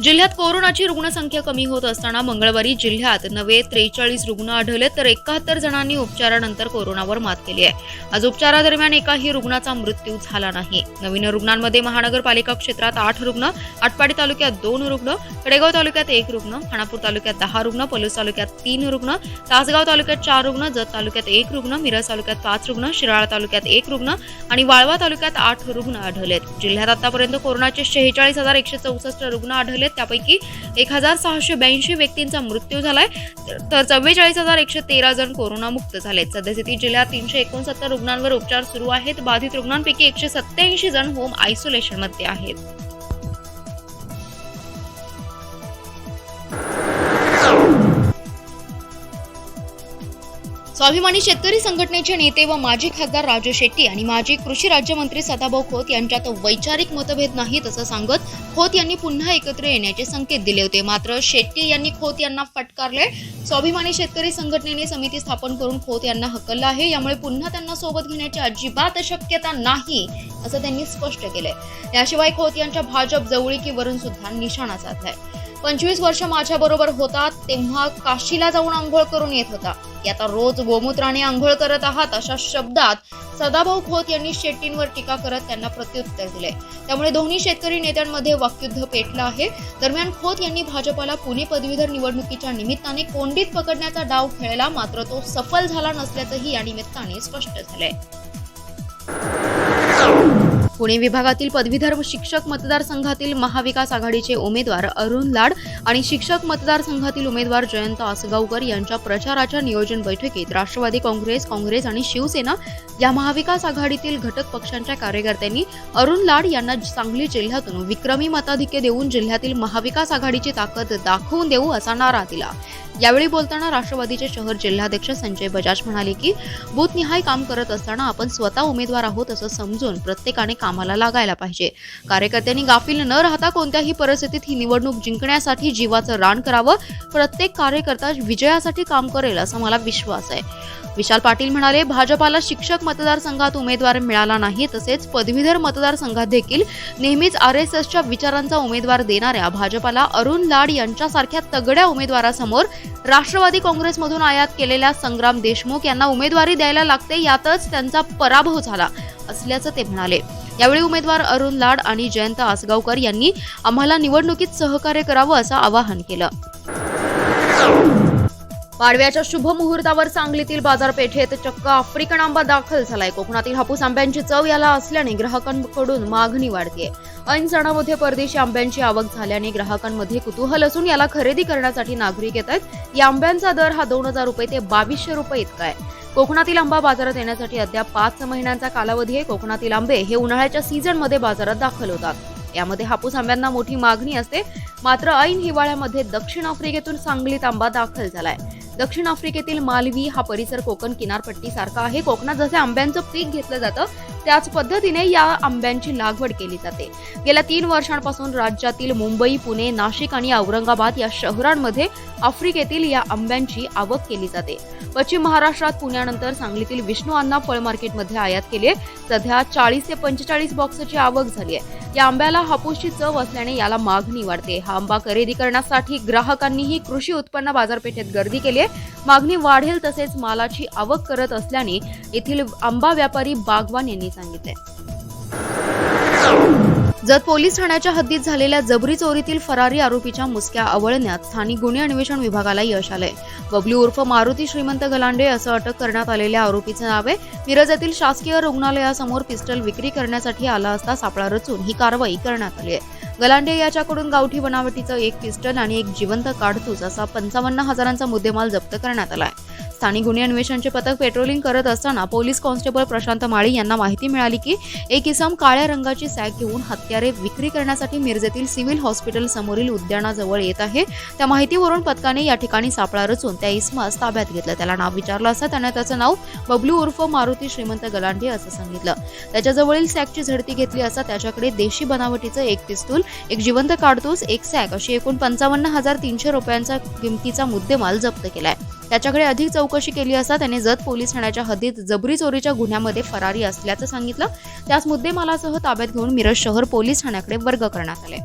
जिल्ह्यात कोरोनाची रुग्णसंख्या कमी होत असताना मंगळवारी जिल्ह्यात नवे 43 रुग्ण आढळले तर 71 जणांनी उपचारानंतर कोरोनावर मात केली आहे। आज उपचारादरम्यान एकाही रुग्णाचा मृत्यू झाला नाही। नवीन रुग्णांमध्ये महानगरपालिका क्षेत्रात 8 रुग्ण, आटपाडी तालुक्यात 2 रुग्ण, कडेगाव तालुक्यात 1 रुग्ण, खानापूर तालुक्यात 10 रुग्ण, पलूस तालुक्यात 3 रुग्ण, तासगाव तालुक्यात 4 रुग्ण, जत तालुक्यात 1 रुग्ण, मिरज तालुक्यात 5 रुग्ण, शिराळा तालुक्यात 1 रुग्ण आणि वाळवा तालुक्यात 8 रुग्ण आढळलेत। जिल्ह्यात आतापर्यंत कोरोनाचे 46,164 रुग्ण आढळलेत, त्यापैकी 1,682 व्यक्तींचा मृत्यू झालाय तर 44,113 जण कोरोनामुक्त झालेत। सध्यास्थितीत जिल्ह्यात 369 रुग्णांवर उपचार सुरू आहेत। बाधित रुग्णांपैकी 187 जण होम आयसोलेशन मध्ये आहेत। स्वाभिमानी शेतकरी संघटनेचे नेते व माजी खासदार राजू शेट्टी आणि माजी कृषी राज्यमंत्री सदाभाऊ खोत यांच्यात वैचारिक मतभेद नाहीत असं सांगत खोत यांनी पुन्हा एकत्र येण्याचे संकेत दिले होते। मात्र शेट्टी यांनी खोत यांना फटकारले। स्वाभिमानी शेतकरी संघटनेने समिती स्थापन करून खोत यांना हकललं आहे, यामुळे पुन्हा त्यांना सोबत घेण्याची अजिबात शक्यता नाही असं त्यांनी स्पष्ट केलंय। याशिवाय खोत यांच्या भाजप जवळीकीवरून सुद्धा निशाणा साधलाय। 25 वर्ष माझ्या बरोबर होता तेव्हा काशीला जाऊन आंघोळ करून येत होता, आता रोज गोमूत्राने आंघोळ करत आहात अशा शब्दात सदाभाऊ खोत यांनी शेट्टींवर टीका करत त्यांना प्रत्युत्तर दिले। त्यामुळे दोन्ही शेतकरी नेत्यांमध्ये वाक्युद्ध पेटलं आहे। दरम्यान खोत यांनी भाजपला पुणे पदवीधर निवडणुकीच्या निमित्ताने कोंडीत पकडण्याचा डाव खेळला, मात्र तो सफल झाला नसल्याचंही या निमित्ताने स्पष्ट झालंय। पुणे विभागातील पदवीधर शिक्षक मतदारसंघातील महाविकास आघाडीचे उमेदवार अरुण लाड आणि शिक्षक मतदारसंघातील उमेदवार जयंत आसगावकर यांच्या प्रचाराच्या नियोजन बैठकीत राष्ट्रवादी काँग्रेस आणि शिवसेना या महाविकास आघाडीतील घटक पक्षांच्या कार्यकर्त्यांनी अरुण लाड यांना सांगली जिल्ह्यातून विक्रमी मताधिक्य देऊन जिल्ह्यातील महाविकास आघाडीची ताकद दाखवून देऊ असा नारा दिला। यावेळी बोलताना राष्ट्रवादीचे शहर जिल्हाध्यक्ष संजय बजाज म्हणाले की बूथनिहाय काम करत असताना आपण स्वतः उमेदवार आहोत असं समजून प्रत्येकाने कामाला लागायला पाहिजे। कार्यकर्त्यांनी गाफील न राहता कोणत्याही परिस्थितीत ही निवडणूक जिंकण्यासाठी जीवाचं रान करावं। प्रत्येक कार्यकर्ता विजयासाठी काम करेल असा मला विश्वास आहे। विशाल पाटील म्हणाले, भाजपाला शिक्षक मतदारसंघात उमेदवार मिळाला नाही, तसेच पदवीधर मतदारसंघात देखील नेहमीच RSSच्या विचारांचा उमेदवार देणाऱ्या भाजपाला अरुण लाड यांच्यासारख्या तगड्या उमेदवारासमोर राष्ट्रवादी काँग्रेसमधून आयात केलेल्या संग्राम देशमुख यांना उमेदवारी द्यायला लागते, यातच त्यांचा पराभव झाला असल्याचं ते म्हणाले। यावेळी उमेदवार अरुण लाड आणि जयंत आसगावकर यांनी आम्हाला निवडणुकीत सहकार्य करावं असं आवाहन केलं। पाडव्याच्या शुभ मुहूर्तावर सांगलीतील बाजारपेठेत चक्क आफ्रिकन आंबा दाखल झालाय। कोकणातील हापूस आंब्यांची चव याला असल्याने ग्राहकांकडून मागणी वाढतेय। ऐन सणामध्ये परदेशी आंब्यांची आवक झाल्याने ग्राहकांमध्ये कुतूहल असून याला खरेदी करण्यासाठी नागरिक येत आहेत। या आंब्यांचा दर हा 2,000 रुपये ते 2,200 रुपये इतका आहे। कोकणातील आंबा बाजारात येण्यासाठी अद्याप 5 महिन्यांचा कालावधी आहे। कोकणातील आंबे हे उन्हाळ्याच्या सीझनमध्ये बाजारात दाखल होतात। यामध्ये हापूस आंब्यांना मोठी मागणी असते, मात्र ऐन हिवाळ्यामध्ये दक्षिण आफ्रिकेतून सांगलीत आंबा दाखल झालाय। दक्षिण आफ्रिकेतील मालवी हा परिसर कोकण किनारपट्टी सारखा आहे। कोकणात जसे आंब्यांचं पीक घेतलं जातं त्याच पद्धतीने या आंब्यांची लागवड केली जाते। गेल्या 3 वर्षांपासून राज्यातील मुंबई, पुणे, नाशिक आणि औरंगाबाद या शहरांमध्ये आफ्रिकेतील या आंब्यांची आवक केली जाते। पश्चिम महाराष्ट्रात पुण्यानंतर सांगलीतील विष्णू अण्णा फळ मार्केटमध्ये आयात केली आहे। सध्या 40 ते 45 बॉक्सची आवक झाली आहे। या आंब्याला हापूसची चव असल्याने याला मागणी वाढते। हा आंबा खरेदी करण्यासाठी ग्राहकांनीही कृषी उत्पन्न बाजारपेठेत गर्दी केली आहे। मागणी वाढेल तसेच मालाची आवक करत असल्याने येथील आंबा व्यापारी बागवान यांनी सांगितले। जत पोलीस ठाण्याच्या हद्दीत झालेल्या जबरी चोरीतील फरारी आरोपीच्या मुसक्या आवळण्यात स्थानिक गुन्हे अन्वेषण विभागाला यश आलंय। बबलू उर्फ मारुती श्रीमंत गलांडे असं अटक करण्यात आलेल्या आरोपीचं नाव आहे। मिरज येथील शासकीय रुग्णालयासमोर पिस्टल विक्री करण्यासाठी आला असता सापळा रचून ही कारवाई करण्यात आली आहे। गलांडे याच्याकडून गावठी बनावटीचं 1 पिस्टल आणि 1 जिवंत काडतूस असा 55,000चा मुद्देमाल जप्त करण्यात आलाय। स्थानिक गुन्हे अन्वेषणचे पथक पेट्रोलिंग करत असताना पोलीस कॉन्स्टेबल प्रशांत माळी यांना माहिती मिळाली की एक इसम काळ्या रंगाची सॅक घेऊन हत्यारे विक्री करण्यासाठी मिरजेतील सिव्हिल हॉस्पिटल समोरील उद्यानाजवळ येत आहे। त्या माहितीवरून पथकाने या ठिकाणी सापळा रचून त्या इसमास ताब्यात घेतलं। त्याला नाव विचारलं असता त्याने त्याचं नाव बबलू उर्फ मारुती श्रीमंत गलांडे असं सांगितलं। त्याच्याजवळील सॅकची झडती घेतली असता त्याच्याकडे देशी बनावटीचं 1 पिस्तूल, 1 जिवंत काडतूस, 1 सॅक अशी एकूण 55,300 रुपयांचा किमतीचा मुद्देमाल जप्त केलाय। त्याच्याकडे अधिक चौकशी केली असता त्याने जत पोलीस ठाण्याच्या हद्दीत जबरी चोरीच्या गुन्ह्यामध्ये फरारी असल्याचं सांगितलं। त्यास मुद्देमालासह ताब्यात घेऊन मिरज शहर पोलीस ठाण्याकडे वर्ग करण्यात आले।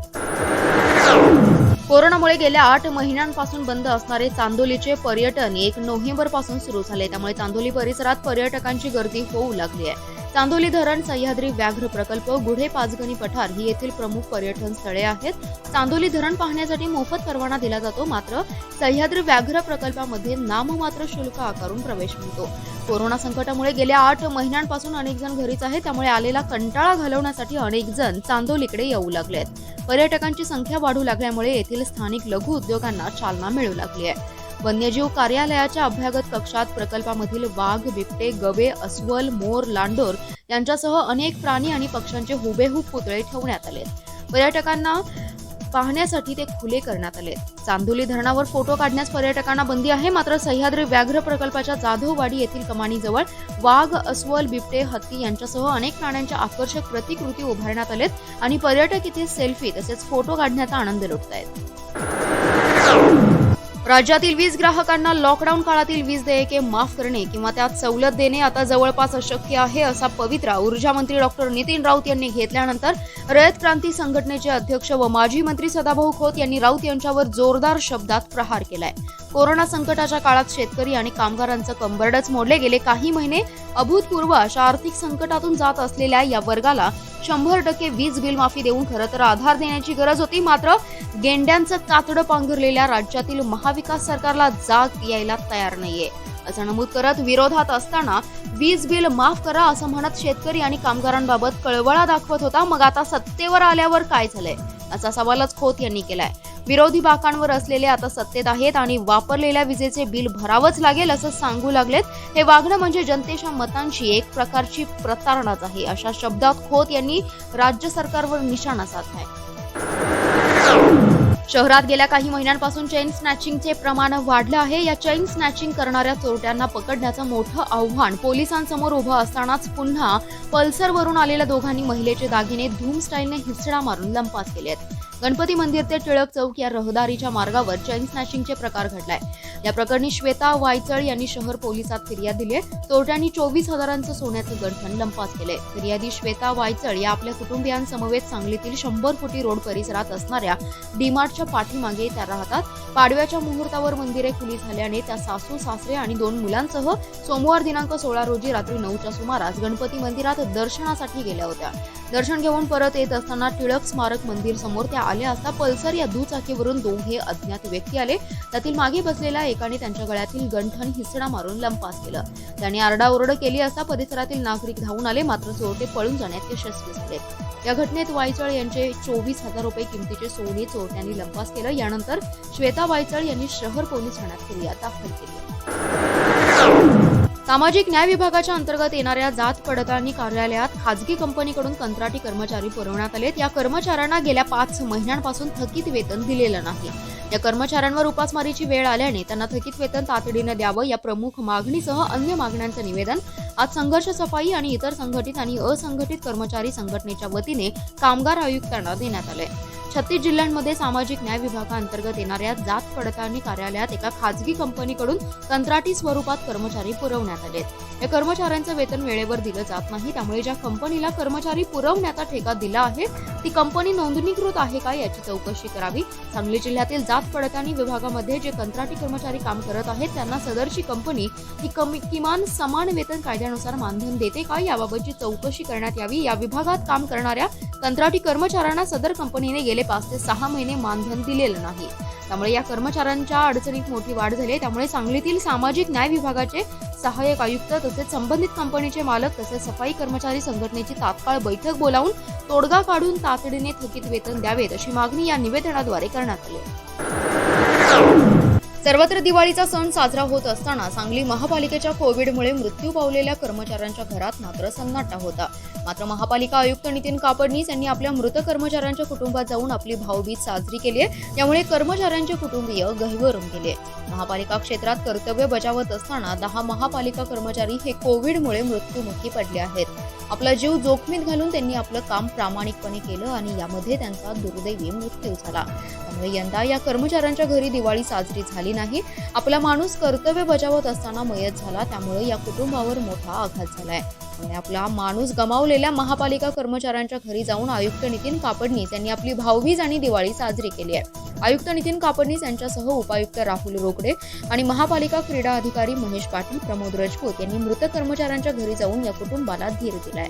कोरोनामुळे गेल्या 8 महिन्यांपासून बंद असणारे चांदोलीचे पर्यटन 1 नोव्हेंबरपासून सुरू झाले. त्यामुळे चांदोली परिसरात पर्यटकांची गर्दी होऊ लागली आहे. चांदोली धरण, सह्याद्री व्याघ्र प्रकल्प, गुढे पाचगणी पठार ही येथील प्रमुख पर्यटन स्थळे आहेत. चांदोली धरण पाहण्यासाठी मोफत परवाना दिला जातो, मात्र सह्याद्री व्याघ्र प्रकल्पामध्ये नाममात्र शुल्क आकारून प्रवेश मिळतो. कोरोना संकटामुळे गेल्या 8 महिन्यांपासून अनेक जण घरीच आहेत. त्यामुळे आलेला कंटाळा घालवण्यासाठी अनेक जण चांदोलीकडे येऊ लागले आहेत. पर्यटकांची संख्या वाढू लागल्यामुळे येथील स्थानिक लघु उद्योगांना चालना मिळू लागली आहे. वन्यजीव कार्यालयाच्या अभ्यागत कक्षात प्रकल्पामधील वाघ, बिबटे, गवे, अस्वल, मोर, लांडोर यांच्यासह अनेक प्राणी आणि पक्ष्यांचे हुबेहूब पुतळे ठेवण्यात आले. पर्यटकांना पाहण्यासाठी ते खुले करण्यात आले. चांदोली धरणावर फोटो काढण्यास पर्यटकांना बंदी आहे, मात्र सह्याद्री व्याघ्र प्रकल्पाच्या जाधववाडी येथील कमानीजवळ वाघ, अस्वल, बिबटे, हत्ती यांच्यासह अनेक प्राण्यांच्या आकर्षक प्रतिकृती उभारण्यात आलेत आणि पर्यटक इथे सेल्फी तसेच फोटो काढण्याचा आनंद लुटतायत. राज्यातील वीज ग्राहकांना लॉकडाऊन काळातील वीज देयके माफ करणे किंवा त्यात सवलत देणे आता जवळपास अशक्य आहे, असा पवित्रा ऊर्जा मंत्री डॉक्टर नितीन राऊत यांनी घेतल्यानंतर रयत क्रांती संघटनेचे अध्यक्ष व माजी मंत्री सदाभाऊ खोत यांनी राऊत यांच्यावर जोरदार शब्दात प्रहार केलाय. कोरोना संकटाच्या काळात शेतकरी आणि कामगारांचं कंबरडच मोडले. गेले काही महिने अभूतपूर्व अशा आर्थिक संकटातून जात असलेल्या या वर्गाला 100% वीज बिल माफी देऊन खरं तर आधार देण्याची गरज होती, मात्र गेंड्यांचं कातडं पांघरलेल्या राज्यातील महाविकास सरकारला जाग यायला तयार नाहीये, असं नमूद करत विरोधात असताना वीज बिल माफ करा असं म्हणत शेतकरी आणि कामगारांबाबत कळवळा दाखवत होता. मग आता सत्तेवर आल्यावर काय झालंय, असा सवालच खोत यांनी केलाय. विरोधी बाकांवर असलेले आता सत्तेत आहेत आणि वापरलेल्या विजेचे बिल भरावंच लागेल असं सांगू लागलेत. हे वागणं म्हणजे जनतेच्या मतांची एक प्रकारची प्रतारणाच आहे, अशा शब्दात खोत यांनी राज्य सरकारवर निशाणा साधलाय. शहरात गेल्या काही महिन्यांपासून चेन स्नॅचिंगचे प्रमाण वाढलं आहे. या चेन स्नॅचिंग करणाऱ्या चोरट्यांना पकडण्याचं मोठं आव्हान पोलिसांसमोर उभं असतानाच पुन्हा पल्सरवरून आलेल्या दोघांनी महिलेचे दागिने धूम स्टाईलने हिसडा मारून लंपास केले आहेत. गणपती मंदिर ते टिळक चौक या रहदारीच्या मार्गावर चेन स्नॅचिंगचे प्रकार घडलाय. या प्रकरणी श्वेता वायचळ यांनी शहर पोलिसात फिर्याद दिली आहे. चोरट्यांनी 24,000चं सोन्याचं गंठण लंपास केलंय. फिर्यादी श्वेता वायचळ या आपल्या कुटुंबियांसमवेत सांगलीतील 100 फुटी रोड परिसरात असणाऱ्या डीमार्टच्या पाठीमागे त्या राहतात. पाडव्याच्या मुहूर्तावर मंदिरे खुली झाल्याने त्या सासू, सासरे आणि 2 मुलांसह सोमवार दिनांक 16 रोजी रात्री 9च्या सुमारास गणपती मंदिरात दर्शनासाठी गेल्या होत्या. दर्शन घेऊन परत येत असताना टिळक स्मारक मंदिर समोर त्या आल्या असता पल्सर या दुचाकीवरून 2 अज्ञात व्यक्ती आले. त्यातील मागे बसलेल्या एकाने त्यांच्या गळ्यातील गंठण हिसडा मारून लंपास केलं. त्यांनी आरडाओरड केली असता परिसरातील नागरिक धावून आले, मात्र चोरटे पळून जाण्यात यशस्वी झाले. या घटनेत वायचळ यांचे 24,000 रुपये किमतीचे सोने चोरट्यांनी लंपास केलं. यानंतर श्वेता वायचळ यांनी शहर पोलीस ठाण्यात फिर्याद दाखल केली. सामाजिक न्याय विभागाच्या अंतर्गत येणाऱ्या जात पडताळणी कार्यालयात खाजगी कंपनीकडून कंत्राटी कर्मचारी पुरवण्यात आलेत. या कर्मचाऱ्यांना गेल्या 5 महिन्यांपासून थकीत वेतन दिलेलं नाही. या कर्मचाऱ्यांवर उपासमारीची वेळ आल्याने त्यांना थकीत वेतन तातडीने द्यावं या प्रमुख मागणीसह अन्य मागण्यांचं निवेदन आज संघर्ष सफाई आणि इतर संघटित आणि असंघटित कर्मचारी संघटनेच्या वतीने कामगार आयुक्तांना देण्यात आले. 36 जिल्ह्यांमध्ये सामाजिक न्याय विभागाअंतर्गत येणाऱ्या जात पडताळणी कार्यालयात एका खाजगी कंपनीकडून कंत्राटी स्वरूपात कर्मचारी पुरवण्यात आले. या कर्मचाऱ्यांचं वेतन वेळेवर दिलं जात नाही. त्यामुळे ज्या कंपनीला कर्मचारी पुरवण्याचा ठेका दिला आहे ती कंपनी नोंदणीकृत आहे का याची चौकशी करावी. सांगली जिल्ह्यातील जात पडताळणी विभागामध्ये जे कंत्राटी कर्मचारी काम करत आहेत त्यांना सदरची कंपनी ही किमान समान वेतन कायद्यानुसार मानधन देते का याबाबतची चौकशी करण्यात यावी. या विभागात काम करणाऱ्या कंत्राटी कर्मचाऱ्यांना सदर कंपनीने गेले 5 ते 6 महिने मानधन दिलेलं नाही. त्यामुळे या कर्मचाऱ्यांच्या अडचणीत मोठी वाढ झाली. त्यामुळे सांगलीतील सामाजिक न्याय विभागाचे सहाय्यक आयुक्त तसेच संबंधित कंपनीचे मालक तसेच सफाई कर्मचारी संघटनेची तात्काळ बैठक बोलावून तोडगा काढून तातडीने थकीत वेतन द्यावेत अशी मागणी या निवेदनाद्वारे करण्यात आली. सर्वत्र दिवाळीचा सण साजरा होत असताना सांगली महापालिकेच्या कोविडमुळे मृत्यू पावलेल्या कर्मचाऱ्यांच्या घरात मात्र सन्नाटा होता. मात्र महापालिका आयुक्त नितीन कापडणीस यांनी आपल्या मृत कर्मचाऱ्यांच्या कुटुंबात जाऊन आपली भाऊबीज साजरी केली आहे. यामुळे कर्मचाऱ्यांचे कुटुंबीय गहिवरून गेले. महापालिका क्षेत्रात कर्तव्य बजावत असताना 10 महापालिका कर्मचारी हे कोविडमुळे मृत्युमुखी पडले आहेत. आपला जीव जोखमीत घालून त्यांनी आपलं काम प्रामाणिकपणे केलं आणि यामध्ये त्यांचा दुर्दैवी मृत्यू झाला. त्यामुळे यंदा या कर्मचाऱ्यांच्या घरी दिवाळी साजरी झाली नाही. आपला माणूस कर्तव्य बजावत असताना मयत झाला. त्यामुळे या कुटुंबावर मोठा आघात झालाय. आणि आपला माणूस गमावलेल्या महापालिका कर्मचाऱ्यांच्या घरी जाऊन आयुक्त नितीन कापडणीस यांनी आपली भाऊबीज आणि दिवाळी साजरी केली आहे. आयुक्त नितीन कापडणीस यांच्यासह उपायुक्त राहुल रोकडे आणि महापालिका क्रीडा अधिकारी महेश पाटील, प्रमोद राजपूत यांनी मृत कर्मचाऱ्यांच्या घरी जाऊन या कुटुंबाला धीर दिलाय.